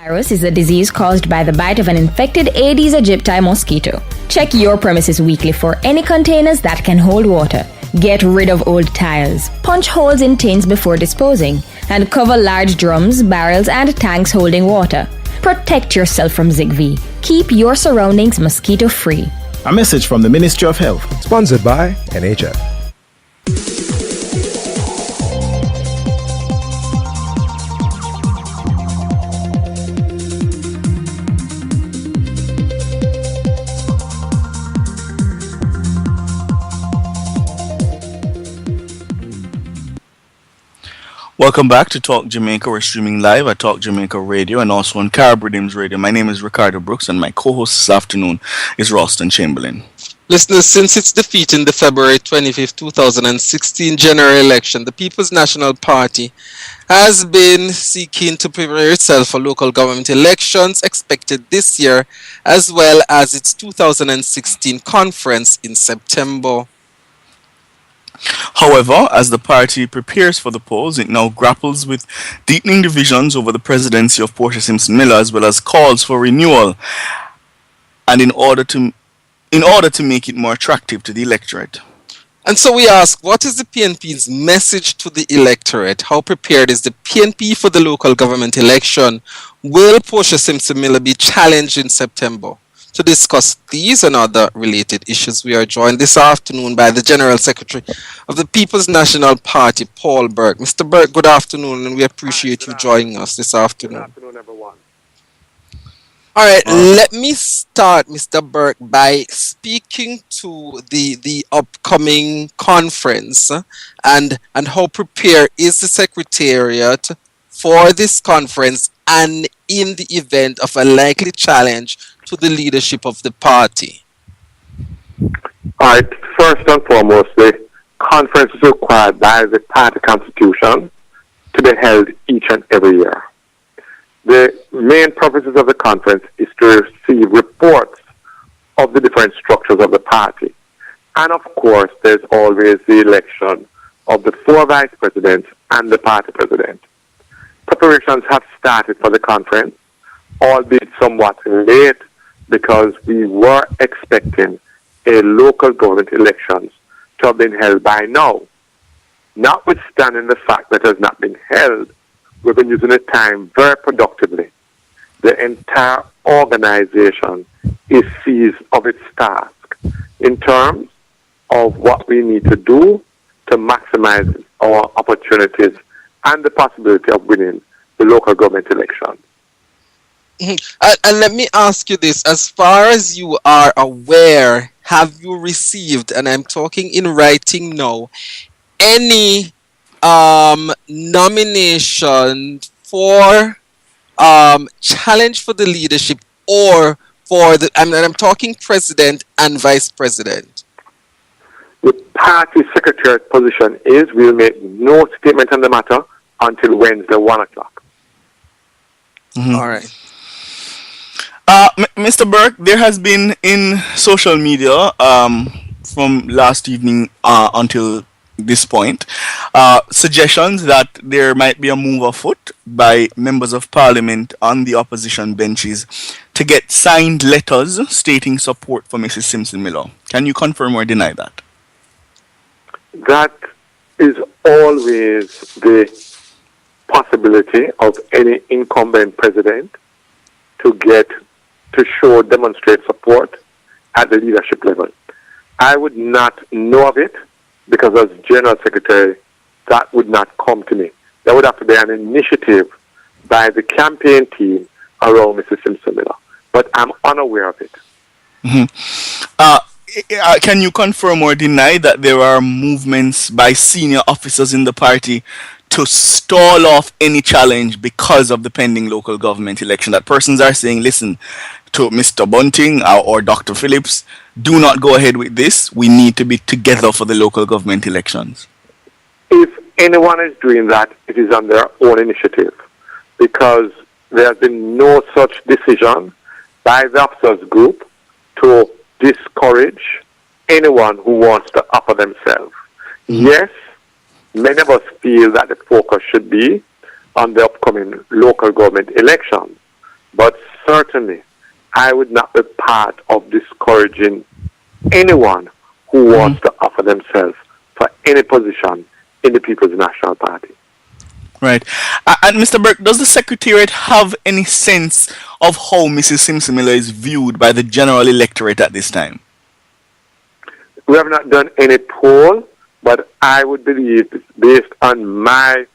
Virus is a disease caused by the bite of an infected Aedes aegypti mosquito. Check your premises weekly for any containers that can hold water. Get rid of old tires, punch holes in tins before disposing, and cover large drums, barrels, and tanks holding water. Protect yourself from ZigV. Keep your surroundings mosquito-free. A message from the Ministry of Health. Sponsored by NHF. Welcome back to Talk Jamaica. We're streaming live at Talk Jamaica Radio and also on Carib Rhythms Radio. My name is Ricardo Brooks and my co-host this afternoon is Ralston Chamberlain. Listeners, since its defeat in the February 25th, 2016 general election, the People's National Party has been seeking to prepare itself for local government elections expected this year, as well as its 2016 conference in September. However, as the party prepares for the polls, it now grapples with deepening divisions over the presidency of Portia Simpson Miller, as well as calls for renewal, and in order to make it more attractive to the electorate. And so we ask, what is the PNP's message to the electorate? How prepared is the PNP for the local government election? Will Portia Simpson Miller be challenged in September? To discuss these and other related issues, we are joined this afternoon by the General Secretary of the People's National Party, Paul Burke. Mr. Burke, good afternoon, and we appreciate you joining us this afternoon. Good afternoon, everyone. All right, let me start, Mr. Burke, by speaking to the upcoming conference and how prepared is the Secretariat for this conference and in the event of a likely challenge to the leadership of the party? All right, first and foremost, the conference is required by the party constitution to be held each and every year. The main purposes of the conference is to receive reports of the different structures of the party. And of course, there's always the election of the 4 vice presidents and the party president. Preparations have started for the conference, albeit somewhat late, because we were expecting a local government elections to have been held by now. Notwithstanding the fact that it has not been held, we've been using the time very productively. The entire organization is seized of its task in terms of what we need to do to maximize our opportunities and the possibility of winning the local government election. And let me ask you this, as far as you are aware, have you received, and I'm talking in writing now, any nomination for challenge for the leadership or for the, I'm talking president and vice president? The party secretariat position is we'll make no statement on the matter until Wednesday, 1 o'clock. Mm-hmm. All right. Mr. Burke, there has been in social media from last evening until this point suggestions that there might be a move afoot by members of parliament on the opposition benches to get signed letters stating support for Mrs. Simpson Miller. Can you confirm or deny that? That is always the possibility of any incumbent president to demonstrate support at the leadership level. I would not know of it because as General Secretary, that would not come to me. There would have to be an initiative by the campaign team around Mrs. Simpson Miller, but I'm unaware of it. Mm-hmm. Can you confirm or deny that there are movements by senior officers in the party to stall off any challenge because of the pending local government election? That persons are saying, listen, to Mr. Bunting or Dr. Phillips, do not go ahead with this. We need to be together for the local government elections. If anyone is doing that, it is on their own initiative, because there has been no such decision by the officers group to discourage anyone who wants to offer themselves. Mm-hmm. Yes, many of us feel that the focus should be on the upcoming local government elections. But certainly, I would not be part of discouraging anyone who wants to offer themselves for any position in the People's National Party. Right. And Mr. Burke, does the Secretariat have any sense of how Mrs. Simpson Miller is viewed by the general electorate at this time? We have not done any poll, but I would believe, based on my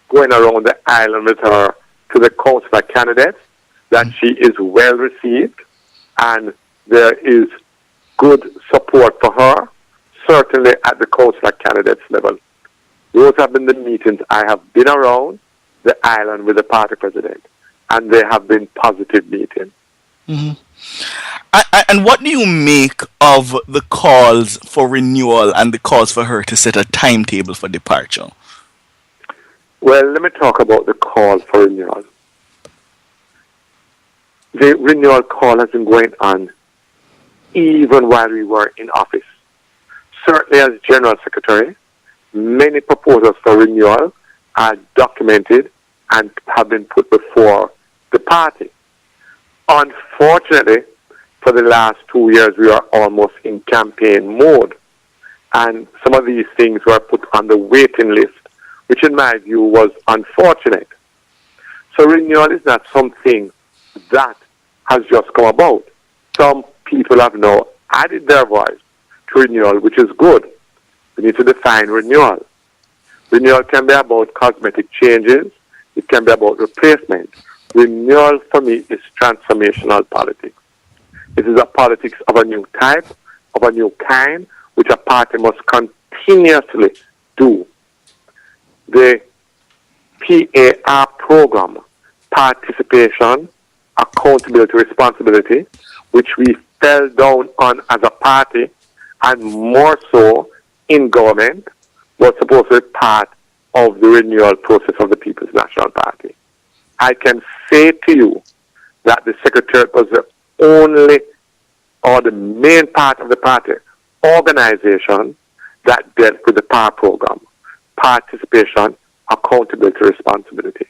going around the island with her to the councillor candidates, that she is well received and there is good support for her, certainly at the councillor candidates level. Those have been the meetings I have been around the island with the party president, and they have been positive meetings. Mm-hmm. And what do you make of the calls for renewal and the calls for her to set a timetable for departure? Well, let me talk about the call for renewal. The renewal call has been going on even while we were in office. Certainly as General Secretary, many proposals for renewal are documented and have been put before the party. Unfortunately, for the last 2 years, we are almost in campaign mode. And some of these things were put on the waiting list, which in my view was unfortunate. So renewal is not something that has just come about. Some people have now added their voice to renewal, which is good. We need to define renewal. Renewal can be about cosmetic changes. It can be about replacement. Renewal, for me, is transformational politics. It is a politics of a new type, of a new kind, which a party must continuously do. The PAR program, participation, accountability, responsibility, which we fell down on as a party, and more so in government, was supposed to be part of the renewal process of the People's National Party. I can say to you that the Secretariat was the only or the main part of the party organization that dealt with the PAR program, participation, accountability, responsibility.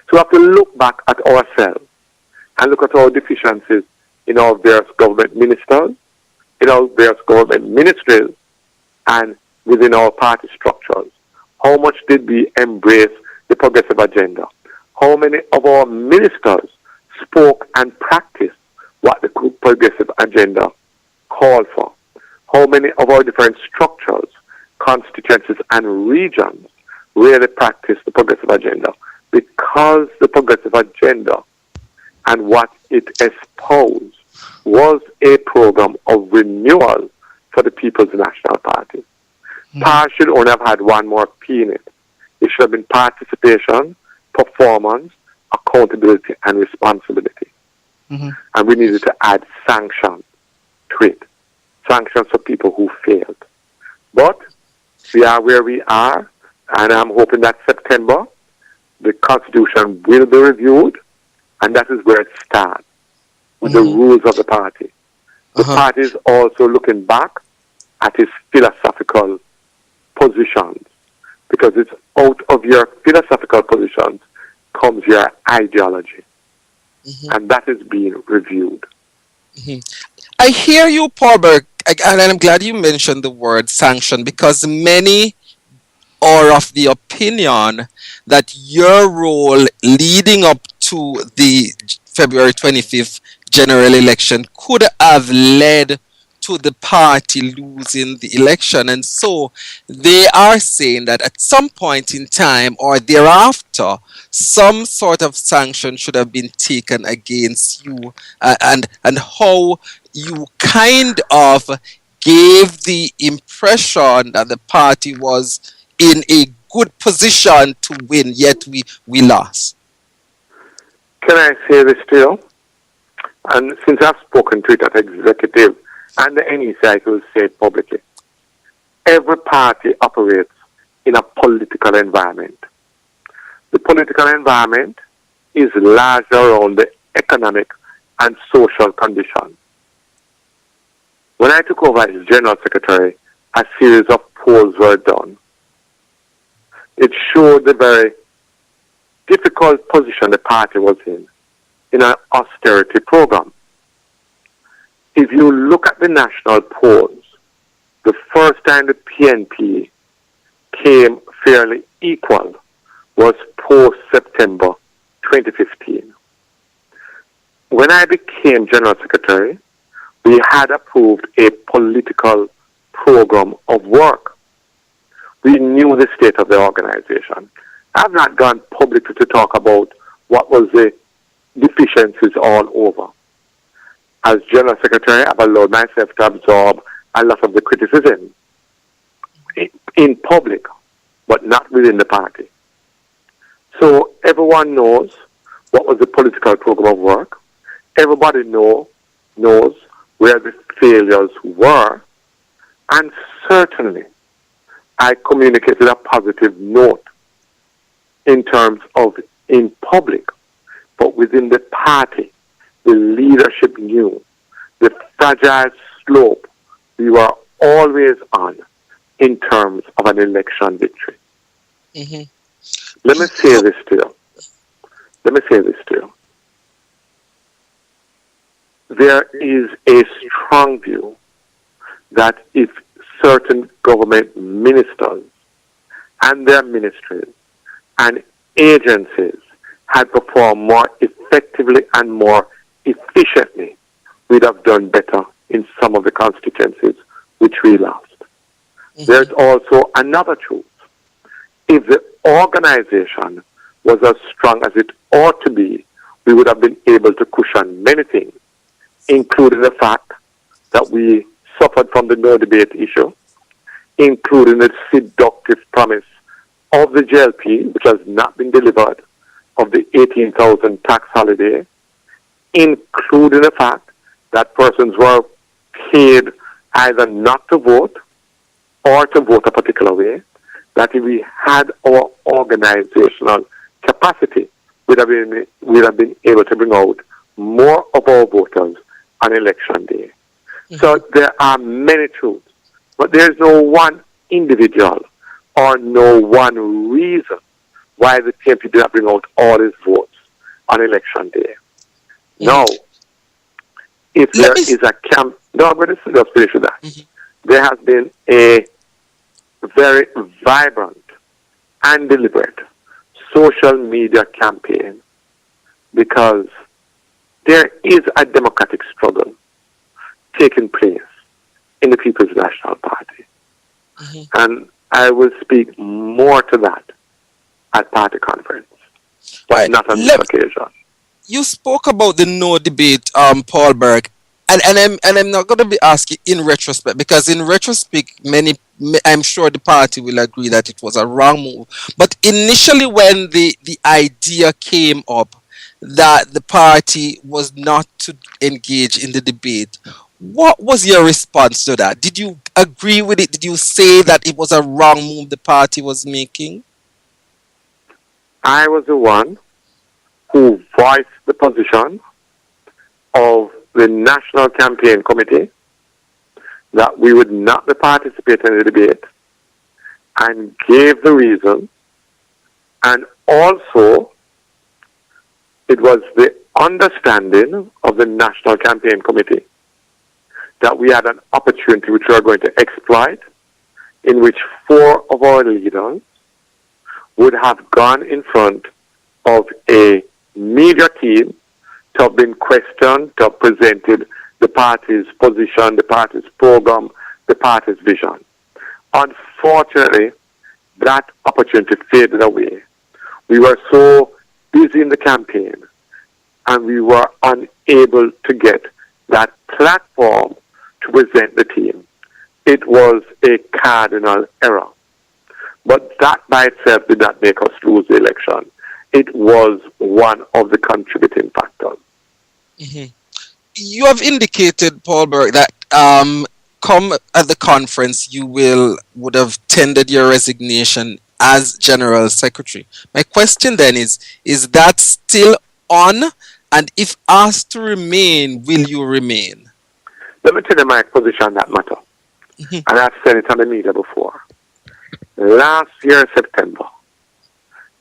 So we have to look back at ourselves and look at our deficiencies in our various government ministers, in our various government ministries, and within our party structures. How much did we embrace the progressive agenda? How many of our ministers spoke and practiced what the progressive agenda called for? How many of our different structures, constituencies, and regions really practiced the progressive agenda? Because the progressive agenda and what it espoused was a program of renewal for the People's National Party. PAR should only have had one more P in it. It should have been participation, performance, accountability, and responsibility. And we needed to add sanctions to it. Sanctions for people who failed. But we are where we are, and I'm hoping that September the Constitution will be reviewed, and that is where it starts, with the rules of the party. The party is also looking back at its philosophical positions, because it's out of your philosophical positions comes your ideology, and that is being reviewed. I hear you, Paul Burke, and I'm glad you mentioned the word sanction, because many are of the opinion that your role leading up to the February 25th general election could have led to the party losing the election. And so they are saying that at some point in time or thereafter, some sort of sanction should have been taken against you, and how you kind of gave the impression that the party was in a good position to win, yet we lost. Can I say this to you? And since I've spoken to it at executive and the NEC, I will say it publicly. Every party operates in a political environment. The political environment is largely around the economic and social conditions. When I took over as General Secretary, a series of polls were done. It showed the very difficult position the party was in in an austerity program. If you look at the national polls, the first time the PNP came fairly equal was post-September 2015. When I became General Secretary, we had approved a political program of work. We knew the state of the organization. I've not gone public to talk about what was the deficiencies all over. As General Secretary, I've allowed myself to absorb a lot of the criticism in public, but not within the party. So everyone knows what was the political program of work. Everybody knows where the failures were. And certainly, I communicated a positive note in terms of in public, but within the party, the leadership knew the fragile slope we were always on in terms of an election victory. Mm-hmm. Let me say this to you. There is a strong view that if certain government ministers and their ministries and agencies had performed more effectively and more efficiently, we'd have done better in some of the constituencies which we lost. Mm-hmm. There's also another truth. If the organization was as strong as it ought to be, we would have been able to cushion many things, including the fact that we suffered from the no debate issue, including the seductive promise of the JLP, which has not been delivered, of the 18,000 tax holiday, including the fact that persons were paid either not to vote or to vote a particular way, that if we had our organizational capacity, we'd have been able to bring out more of our voters on election day. Mm-hmm. So there are many truths, but there's no one individual or no one reason why the PNP did not bring out all its votes on election day. Mm-hmm. Now, if there is a camp, no, I'm going to just finish with that. Mm-hmm. There has been a very vibrant and deliberate social media campaign because there is a democratic struggle taking place in the People's National Party. Mm-hmm. And I will speak more to that at party conference, but not on this occasion. You spoke about the no debate, Paul Burke, and I'm not going to be asking in retrospect, because in retrospect, I'm sure the party will agree that it was a wrong move. But initially, when the idea came up that the party was not to engage in the debate, what was your response to that? Did you agree with it? Did you say that it was a wrong move the party was making? I was the one who voiced the position of the National Campaign Committee that we would not be participating in the debate, and gave the reason. And also, it was the understanding of the National Campaign Committee that we had an opportunity which we are going to exploit, in which 4 of our leaders would have gone in front of a media team to have been questioned, to have presented the party's position, the party's program, the party's vision. Unfortunately, that opportunity faded away. We were so busy in the campaign, and we were unable to get that platform to present the team. It was a cardinal error. But that by itself did not make us lose the election. It was one of the contributing factors. Mm-hmm. You have indicated, Paul Burke, that come at the conference you would have tendered your resignation as General Secretary. My question then is that still on? And if asked to remain, will you remain? Let me tell you my position on that matter. Mm-hmm. And I've said it on the media before. Last year, September,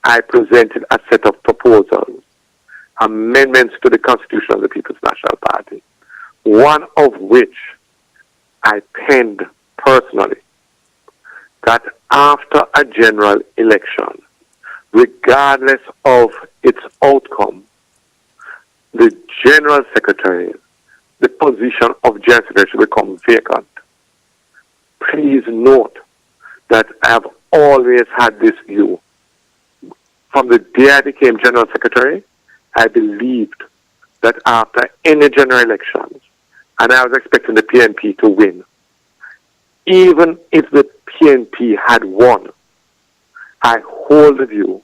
I presented a set of proposals amendments to the Constitution of the People's National Party, one of which I penned personally, that after a general election, regardless of its outcome, the General Secretary, the position of General Secretary should become vacant. Please note that I have always had this view. From the day I became General Secretary, I believed that after any general elections, and I was expecting the PNP to win, even if the PNP had won, I hold the view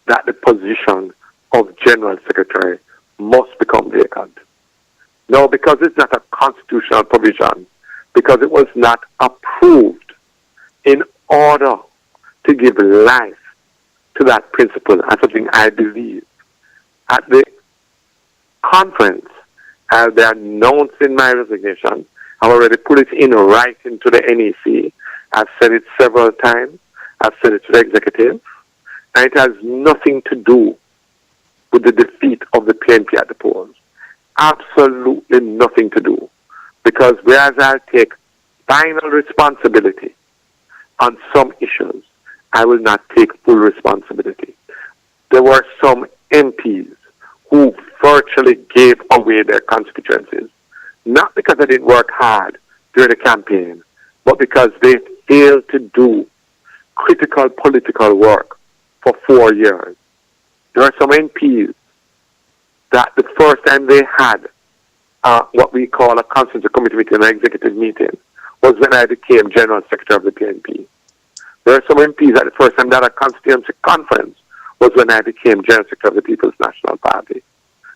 that the position of General Secretary must become vacant. Now, because it's not a constitutional provision, because it was not approved in order to give life to that principle, and something I believe. At the conference, as they announced in my resignation, I've already put it in writing to the NEC. I've said it several times. I've said it to the executive. And it has nothing to do with the defeat of the PNP at the polls. Absolutely nothing to do. Because whereas I'll take final responsibility on some issues, I will not take full responsibility. There were some MPs who virtually gave away their constituencies, not because they didn't work hard during the campaign, but because they failed to do critical political work for 4 years. There are some MPs that the first time they had what we call a constituency committee meeting, an executive meeting, was when I became General Secretary of the PNP. There are some MPs that the first time that a constituency conference was when I became General Secretary of the People's National Party.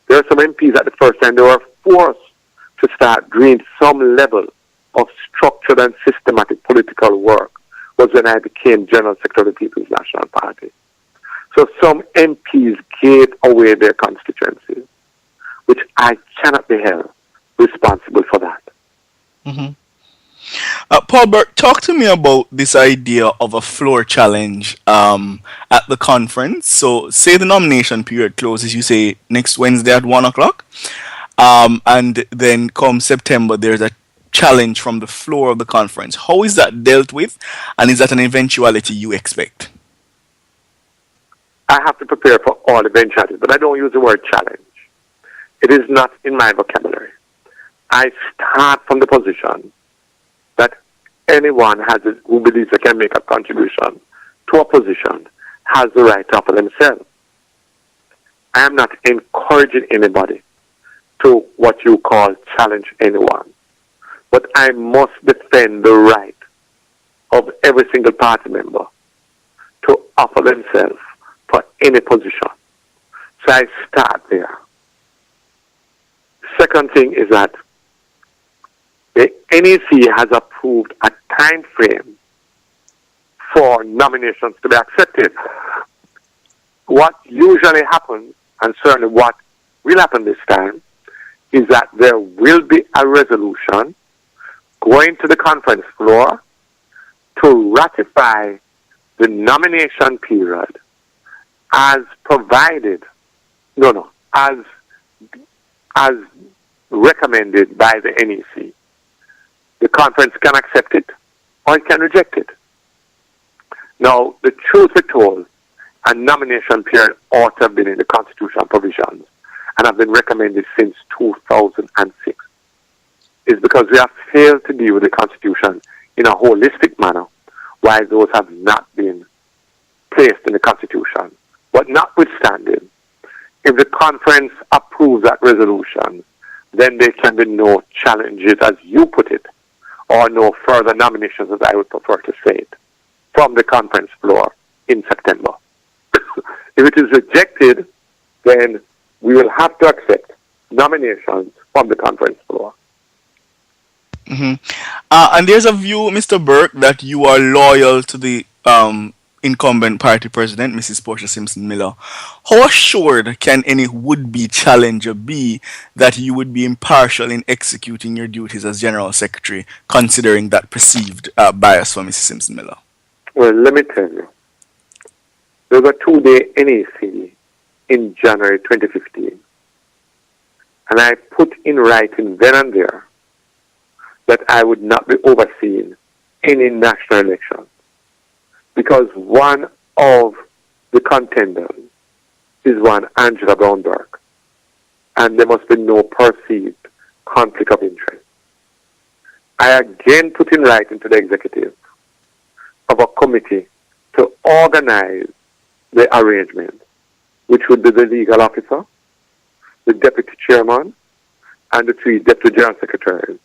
There are some MPs that the first time they were forced to start doing some level of structured and systematic political work was when I became General Secretary of the People's National Party. So some MPs gave away their constituencies, which I cannot be held responsible for that. Mm-hmm. Paul Burke, talk to me about this idea of a floor challenge at the conference. So, say the nomination period closes, you say, next Wednesday at 1 o'clock. And then come September, there's a challenge from the floor of the conference. How is that dealt with? And is that an eventuality you expect? I have to prepare for all eventualities, but I don't use the word challenge. It is not in my vocabulary. I start from the position that anyone who believes they can make a contribution to a position has the right to offer themselves. I am not encouraging anybody to what you call challenge anyone. But I must defend the right of every single party member to offer themselves for any position. So I start there. Second thing is that the NEC has approved a time frame for nominations to be accepted. What usually happens, and certainly what will happen this time, is that there will be a resolution going to the conference floor to ratify the nomination period as recommended by the NEC. The conference can accept it or it can reject it. Now, the truth be told, a nomination period ought to have been in the constitutional provisions and have been recommended since 2006. Is because we have failed to deal with the Constitution in a holistic manner, while those have not been placed in the Constitution. But notwithstanding, if the conference approves that resolution, then there can be no challenges, as you put it, or no further nominations, as I would prefer to say it, from the conference floor in September. If it is rejected, then we will have to accept nominations from the conference floor. Mm-hmm. And there's a view, Mr. Burke, that you are loyal to the incumbent party president, Mrs. Portia Simpson Miller. How assured can any would-be challenger be that you would be impartial in executing your duties as General Secretary, considering that perceived bias for Mrs. Simpson Miller? Well, let me tell you. There was a 2-day NEC in January 2015. And I put in writing then and there that I would not be overseeing any national election because one of the contenders is one Angela Brown Burke, and there must be no perceived conflict of interest. I again put in writing to the executive of a committee to organize the arrangement, which would be the legal officer, the deputy chairman, and the 3 deputy general secretaries.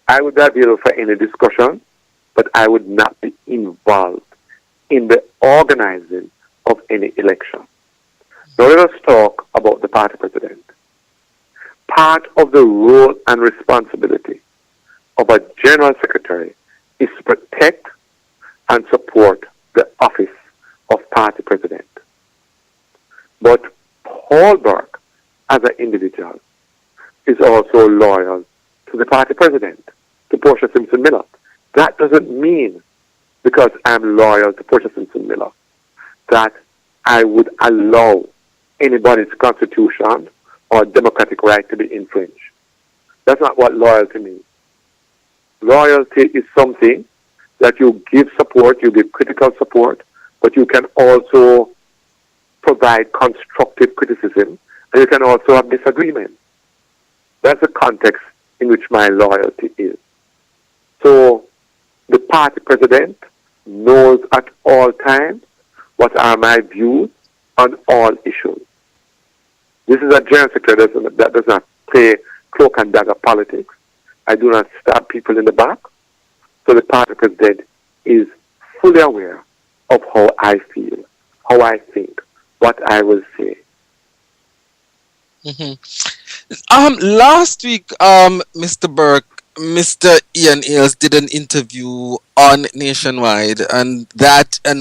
I would not be able for any discussion, but I would not be involved in the organizing of any election. Now let us talk about the party president. Part of the role and responsibility of a general secretary is to protect and support the office of party president. But Paul Burke, as an individual, is also loyal to the party president, to Portia Simpson Miller. That doesn't mean, because I'm loyal to Portia Simpson Miller, that I would allow anybody's constitution or democratic right to be infringed. That's not what loyalty means. Loyalty is something that you give support, you give critical support, but you can also provide constructive criticism, and you can also have disagreement. That's the context in which my loyalty is. So the party president knows at all times what are my views on all issues. This is a general secretary that does not play cloak and dagger politics. I do not stab people in the back. So the party president is fully aware of how I feel, how I think, what I will say. Last week, Mr. Burke, Mr. Ian Ailes did an interview on Nationwide, and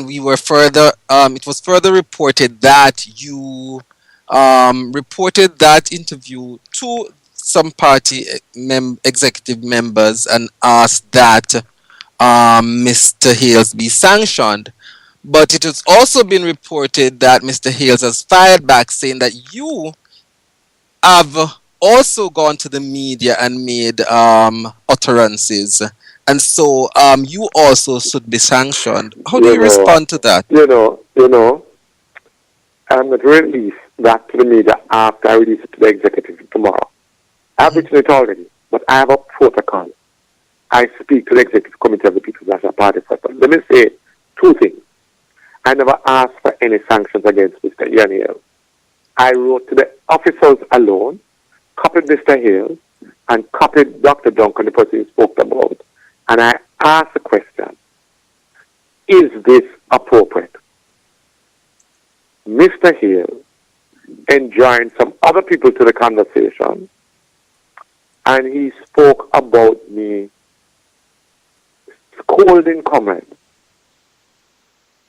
we were further. It was further reported that you reported that interview to some party executive members and asked that Mr. Hales be sanctioned. But it has also been reported that Mr. Hales has fired back, saying that you have also gone to the media and made utterances, and so you also should be sanctioned. How do you respond to that? I'm going to release that to the media after I release it to the executive tomorrow. I've written it already, but I have a protocol. I speak to the executive committee of the People's National Party first. Let me say 2 things. I never asked for any sanctions against Mr. Ian Hales. I wrote to the officers alone, copied Mr. Hales, and copied Dr. Duncan, the person you spoke about, and I asked the question, is this appropriate? Mr. Hales enjoined some other people to the conversation, and he spoke about me scolding comments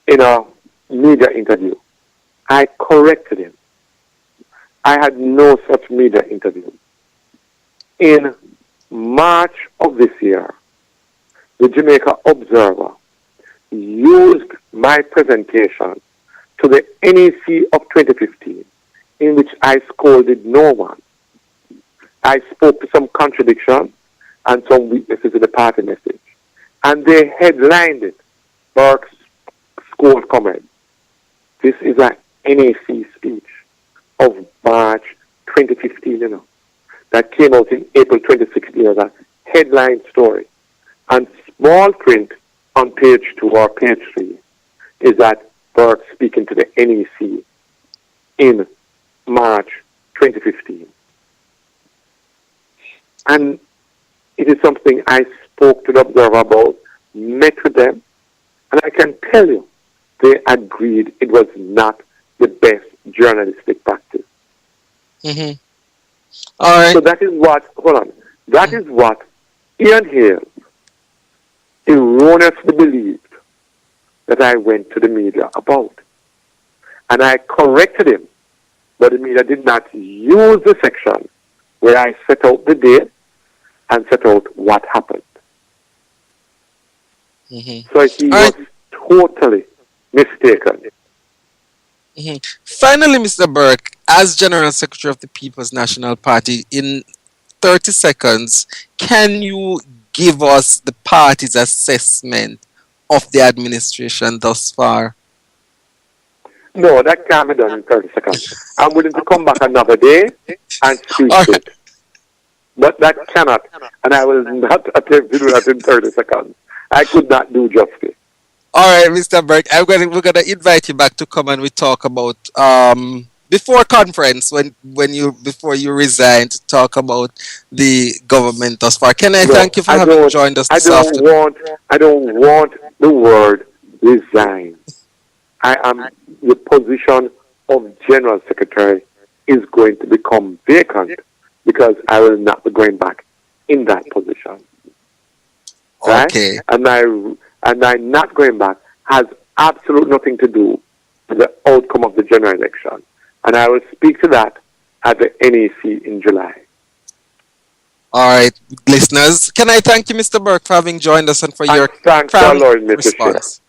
in a media interview. I corrected him. I had no such media interview. In March of this year, the Jamaica Observer used my presentation to the NEC of 2015, in which I scolded no one. I spoke to some contradictions and some weaknesses in the party message. And they headlined it, Burke's scold comment. This is an NAC speech of March 2015, that came out in April 2016 as a headline story. And small print on page 2 or page 3 is that Burke speaking to the NEC in March 2015. And it is something I spoke to the Observer about, met with them, and I can tell you, they agreed it was not the best journalistic practice. All right. So that is what Ian Hales erroneously believed that I went to the media about. And I corrected him, but the media did not use the section where I set out the date and set out what happened. So he was totally mistaken. Finally, Mr. Burke, as General Secretary of the People's National Party, in 30 seconds, can you give us the party's assessment of the administration thus far? No, that can't be done in 30 seconds. I'm willing to come back another day and speak All to right. it. But that cannot, and I will not attempt to do that in 30 seconds. I could not do justice. All right, Mr. Burke, we're gonna invite you back to come and we talk about before conference before you resign to talk about the government thus far. Can I thank you for having joined us this afternoon? I don't want the word resign. The position of General Secretary is going to become vacant because I will not be going back in that position. Right? Okay. And I'm not going back has absolute nothing to do with the outcome of the general election. And I will speak to that at the NEC in July. All right, listeners. Can I thank you, Mr. Burke, for having joined us and for your Thanks for allowing me to share. response?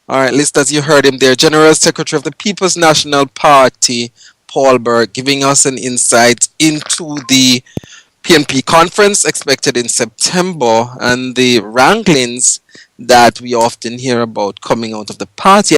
All right, listeners, you heard him there. General Secretary of the People's National Party, Paul Burke, giving us an insight into the PNP conference expected in September and the wranglings that we often hear about coming out of the party.